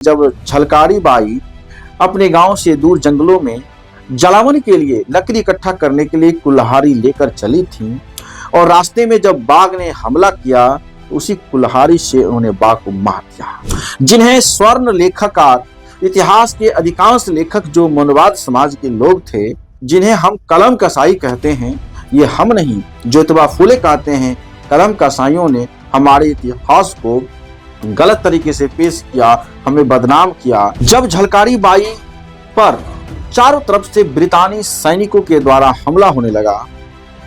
जब झलकारी बाई अपने गांव से दूर जंगलों में जलावन के लिए लकड़ी इकट्ठा करने के लिए कुल्हाड़ी लेकर चली थीं और रास्ते में जब बाघ ने हमला किया तो उसी कुल्हाड़ी से उन्होंने बाघ को मार दिया। जिन्हें स्वर्ण लेखकार, इतिहास के अधिकांश लेखक जो मनुवाद समाज के लोग थे, जिन्हें हम कलम कसाई कहते हैं, ये हम नहीं, ज्योतिबा फूले कहते हैं, कलम कसाइयों ने हमारे इतिहास को गलत तरीके से पेश किया, हमें बदनाम किया। जब झलकारी बाई पर चारों तरफ से ब्रितानी सैनिकों के द्वारा हमला होने लगा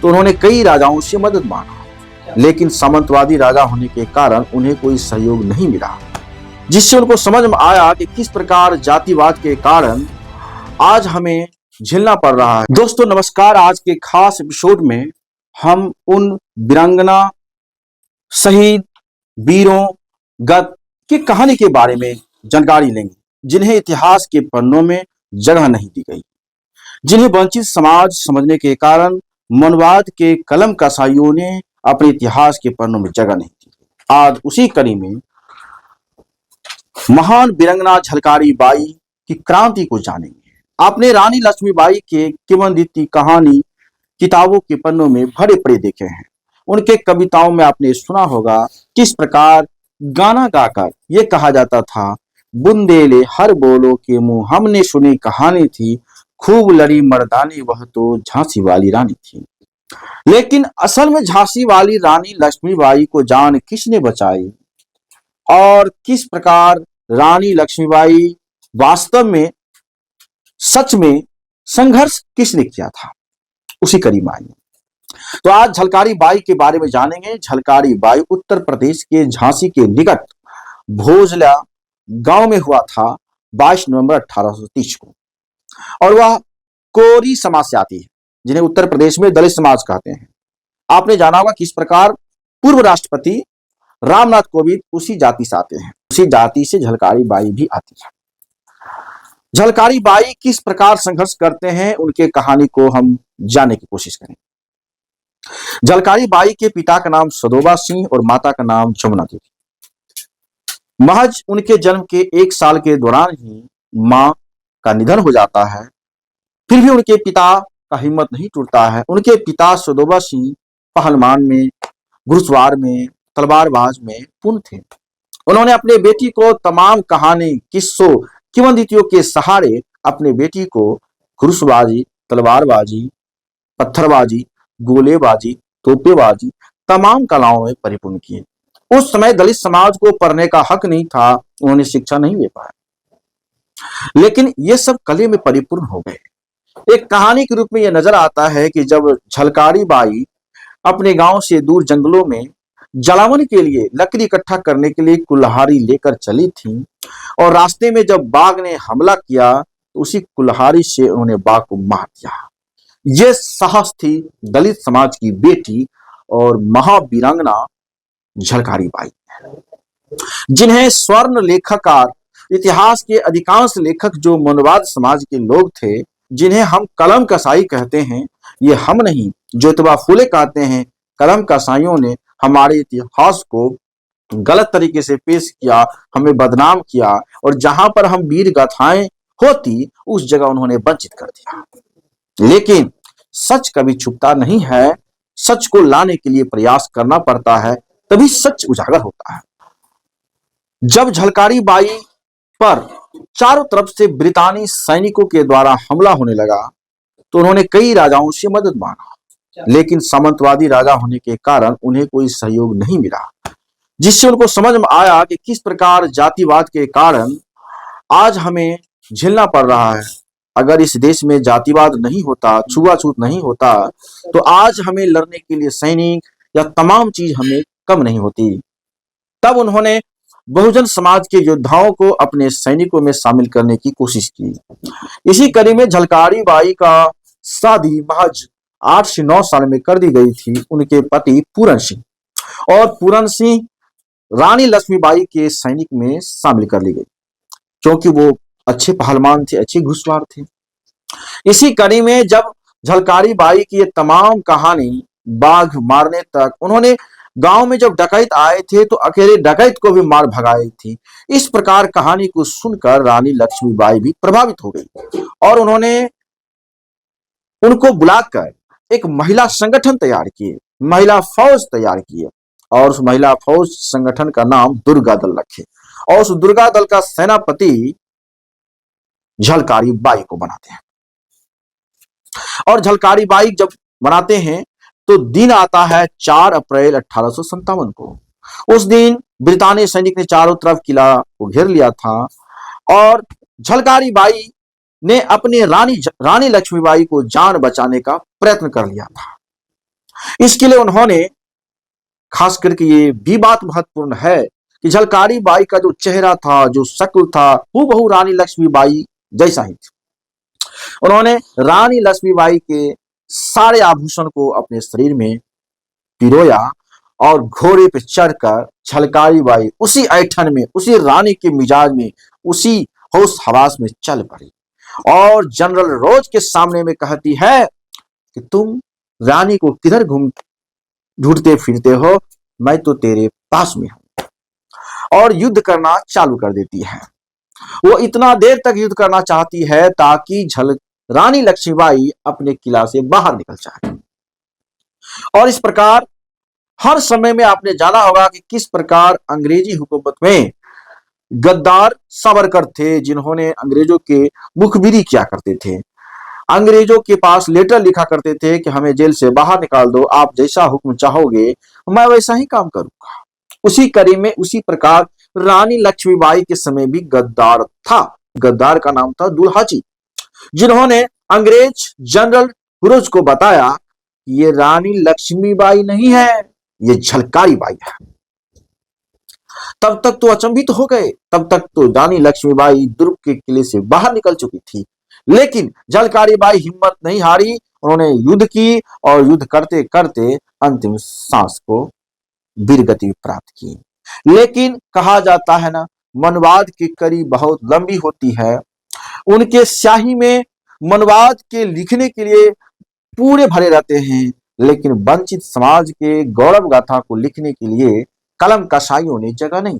तो उन्होंने कई राजाओं से मदद मांगा, लेकिन सामंतवादी राजा होने के कारण उन्हें कोई सहयोग नहीं मिला, जिससे उनको समझ में आया कि किस प्रकार जातिवाद के कारण आज हमें झेलना पड़ रहा है। दोस्तों नमस्कार, आज के खास एपिसोड में हम उन वीरांगना, शहीद, वीरों, गत की कहानी के बारे में जानकारी लेंगे, जिन्हें इतिहास के पन्नों में जगह नहीं दी गई, जिन्हें वंचित समाज समझने के कारण मनुवाद के कलम कसाइयों ने अपने इतिहास के पन्नों में जगह नहीं दी। आज उसी कड़ी में महान वीरांगना झलकारी बाई की क्रांति को जानेंगे। आपने रानी लक्ष्मीबाई के किंवदंती कहानी किताबों के पन्नों में भरे पड़े देखे हैं। उनके कविताओं में आपने सुना होगा किस प्रकार गाना गाकर ये कहा जाता था, बुंदेले हर बोलो के मुंह हमने सुनी कहानी थी, खूब लड़ी मर्दानी वह तो झांसी वाली रानी थी। लेकिन असल में झांसी वाली रानी लक्ष्मीबाई को जान किसने बचाई और किस प्रकार रानी लक्ष्मीबाई वास्तव में सच में संघर्ष किसने किया था, उसी कड़ी में आएंगे। तो आज झलकारी बाई के बारे में जानेंगे। झलकारी बाई उत्तर प्रदेश के झांसी के निकट भोजला गांव में हुआ था 22 नवंबर 1830 को, और वह कोरी समाज से आती है, जिन्हें उत्तर प्रदेश में दलित समाज कहते हैं। आपने जाना होगा किस प्रकार पूर्व राष्ट्रपति रामनाथ कोविंद उसी जाति से आते हैं, उसी जाति से झलकारी बाई भी आती है। झलकारी बाई किस प्रकार संघर्ष करते हैं, उनके कहानी को हम जानने की कोशिश करें। झलकारी बाई के पिता का नाम सदोबा सिंह और माता का नाम जमुना देवी। महज उनके जन्म के 1 साल के दौरान ही मां का निधन हो जाता है, फिर भी उनके पिता का हिम्मत नहीं टूटता है। उनके पिता सदोबा सिंह पहलवान में, घुड़सवार में, तलवारबाज में पूर्ण थे। उन्होंने अपने बेटी को तमाम कहानी, किस्सों, किंवदंतियों के सहारे अपने बेटी को घुड़सवारी, तलवारबाजी, पत्थरबाजी, गोलेबाजी, तोपेबाजी, तमाम कलाओं में परिपूर्ण किए। उस समय दलित समाज को पढ़ने का हक नहीं था, उन्होंने शिक्षा नहीं ले पाया, लेकिन ये सब कले में परिपूर्ण हो गए। एक कहानी के रूप में यह नजर आता है कि जब झलकारी बाई अपने गांव से दूर जंगलों में जलावन के लिए लकड़ी इकट्ठा करने के लिए कुल्हाड़ी लेकर चली थीं और रास्ते में जब बाघ ने हमला किया तो उसी कुल्हाड़ी से उन्होंने बाघ को मार दिया। ये साहस थी दलित समाज की बेटी और महावीरांगना झलकारी बाई, जिन्हें स्वर्ण लेखकार, इतिहास के अधिकांश लेखक जो मनुवाद समाज के लोग थे, जिन्हें हम कलम कसाई कहते हैं, ये हम नहीं, ज्योतिबा फूले कहते हैं, कलम कसाइयों ने हमारे इतिहास को गलत तरीके से पेश किया, हमें बदनाम किया, और जहां पर हम वीर गाथाएं होती उस जगह उन्होंने वंचित कर दिया। लेकिन सच कभी छुपता नहीं है, सच को लाने के लिए प्रयास करना पड़ता है, तभी सच उजागर होता है। जब झलकारी बाई पर चारों तरफ से ब्रितानी सैनिकों के द्वारा हमला होने लगा तो उन्होंने कई राजाओं से मदद मांगा, लेकिन सामंतवादी राजा होने के कारण उन्हें कोई सहयोग नहीं मिला, जिससे उनको समझ में आया कि किस प्रकार जातिवाद के कारण आज हमें झेलना पड़ रहा है। अगर इस देश में जातिवाद नहीं होता, छुआछूत नहीं होता, तो आज हमें लड़ने के लिए सैनिक या तमाम चीज हमें कम नहीं होती। तब उन्होंने बहुजन समाज के योद्धाओं को अपने सैनिकों में शामिल करने की कोशिश की। इसी कड़ी में झलकारी बाई का शादी महज 8 से 9 साल में कर दी गई थी। उनके पति पूरन सिंह, और पूरन सिंह रानी लक्ष्मीबाई के सैनिक में शामिल कर ली गई, क्योंकि वो अच्छे पहलवान थे, अच्छे घुड़सवार थे। इसी कड़ी में जब झलकारी बाई की ये तमाम कहानी बाघ मारने तक, उन्होंने गांव में जब डकैत आए थे तो अकेले डकैत को भी मार भगाई थी। इस प्रकार कहानी को सुनकर रानी लक्ष्मीबाई भी प्रभावित हो गई और उन्होंने उनको बुलाकर एक महिला संगठन तैयार किए, महिला फौज तैयार किए और उस महिला फौज संगठन का नाम दुर्गा दल रखे और उस दुर्गा दल का सेनापति झलकारी बाई को बनाते हैं। और झलकारी बाई जब बनाते हैं तो दिन आता है 4 अप्रैल 1857 को। उस दिन ब्रितानी सैनिक ने चारों तरफ किला को घेर लिया था और झलकारी बाई ने अपनी रानी लक्ष्मीबाई को जान बचाने का प्रयत्न कर लिया था। इसके लिए उन्होंने, खास करके ये भी बात महत्वपूर्ण है कि झलकारी बाई का जो चेहरा था, जो शक्ल था, हूबहू रानी लक्ष्मीबाई जैसा ही था। उन्होंने रानी लक्ष्मीबाई के सारे आभूषण को अपने शरीर में पिरोया और घोड़े पे चढ़कर झलकारी बाई उसी ऐठन में, उसी रानी के मिजाज में, उसी होश हवास में चल पड़ी और जनरल रोज के सामने में कहती है कि तुम रानी को किधर ढूंढते फिरते हो, मैं तो तेरे पास में हूं, और युद्ध करना चालू कर देती है। वो इतना देर तक युद्ध करना चाहती है ताकि रानी लक्ष्मीबाई अपने किला से बाहर निकल जाए। और इस प्रकार हर समय में आपने जाना होगा कि किस प्रकार अंग्रेजी हुकूमत में गद्दार सावरकर थे, जिन्होंने अंग्रेजों के मुखबिरी किया करते थे, अंग्रेजों के पास लेटर लिखा करते थे कि हमें जेल से बाहर निकाल दो, आप जैसा हुक्म चाहोगे मैं वैसा ही काम करूंगा। उसी कड़ी में, उसी प्रकार रानी लक्ष्मीबाई के समय भी गद्दार था। गद्दार का नाम था दुल्हाजी, जिन्होंने अंग्रेज जनरल हुरुज को बताया ये रानी लक्ष्मीबाई नहीं है, ये झलकारी बाई है। तब तक तो अचंभित हो गए, तब तक तो रानी लक्ष्मीबाई दुर्ग के किले से बाहर निकल चुकी थी, लेकिन झलकारी बाई हिम्मत नहीं हारी। उन्होंने युद्ध की और युद्ध करते करते अंतिम सांस को वीरगति प्राप्त की। लेकिन कहा जाता है ना, मनवाद की कड़ी बहुत लंबी होती है। उनके स्याही में मनवाद के लिखने के लिए पूरे भरे रहते हैं, लेकिन वंचित समाज के गौरव गाथा को लिखने के लिए कलम कसाईयों ने जगह नहीं।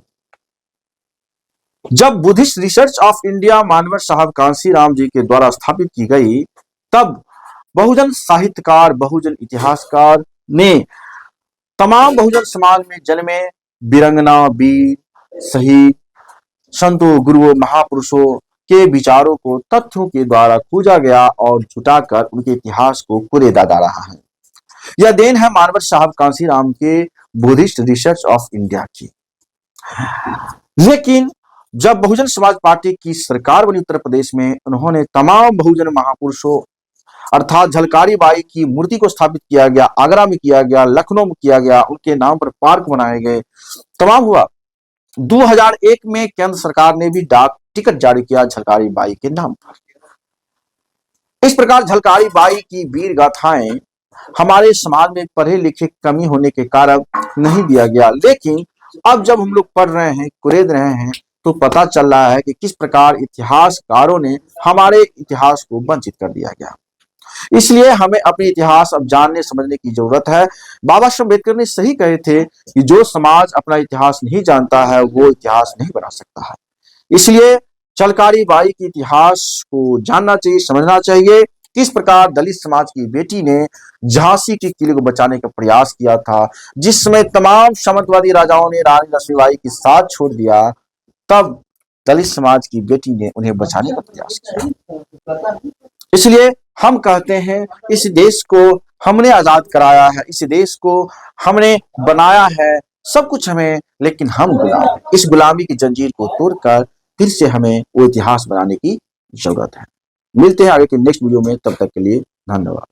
जब बुद्धिस्ट रिसर्च ऑफ इंडिया मानवर साहब कांसीराम जी के द्वारा स्थापित की गई, तब बहुजन साहित्यकार, बहुजन इतिहासकार ने तमाम बहुजन समाज में जन्मे वीरंगना, वीर, शहीद, संतों, गुरुओं, महापुरुषों के विचारों को तथ्यों के द्वारा खोजा गया और जुटाकर उनके इतिहास को कुरेदा डाला रहा है। यह देन है मानवर साहब कांसीराम के बुद्धिस्ट रिसर्च ऑफ इंडिया की। लेकिन जब बहुजन समाज पार्टी की सरकार बनी उत्तर प्रदेश में, उन्होंने तमाम बहुजन महापुरुषों अर्थात झलकारी बाई की मूर्ति को स्थापित किया गया, आगरा में किया गया, लखनऊ में किया गया, उनके नाम पर पार्क बनाए गए, तमाम हुआ। 2001 में केंद्र सरकार ने भी डाक टिकट जारी किया झलकारी बाई के नाम पर। इस प्रकार झलकारी बाई की वीर गाथाएं हमारे समाज में पढ़े लिखे कमी होने के कारण नहीं दिया गया, लेकिन अब जब हम लोग पढ़ रहे हैं, कुरेद रहे हैं, तो पता चल रहा है कि किस प्रकार इतिहासकारों ने हमारे इतिहास को वंचित कर दिया गया। इसलिए हमें अपने इतिहास अब जानने समझने की जरूरत है। बाबा साहब अम्बेडकर ने सही कहे थे कि जो समाज अपना इतिहास नहीं जानता है वो इतिहास नहीं बना सकता है। इसलिए झलकारी बाई के इतिहास को जानना चाहिए, समझना चाहिए। किस प्रकार दलित समाज की बेटी ने झांसी के किले को बचाने का प्रयास किया था, जिस समय तमाम सामंतवादी राजाओं ने रानी लक्ष्मीबाई के साथ छोड़ दिया, तब दलित समाज की बेटी ने उन्हें बचाने का प्रयास किया। इसलिए हम कहते हैं इस देश को हमने आजाद कराया है, इस देश को हमने बनाया है, सब कुछ हमें, लेकिन हम गुलाम। इस गुलामी की जंजीर को तोड़कर फिर से हमें वो इतिहास बनाने की जरूरत है। मिलते हैं आगे के नेक्स्ट वीडियो में, तब तक के लिए धन्यवाद।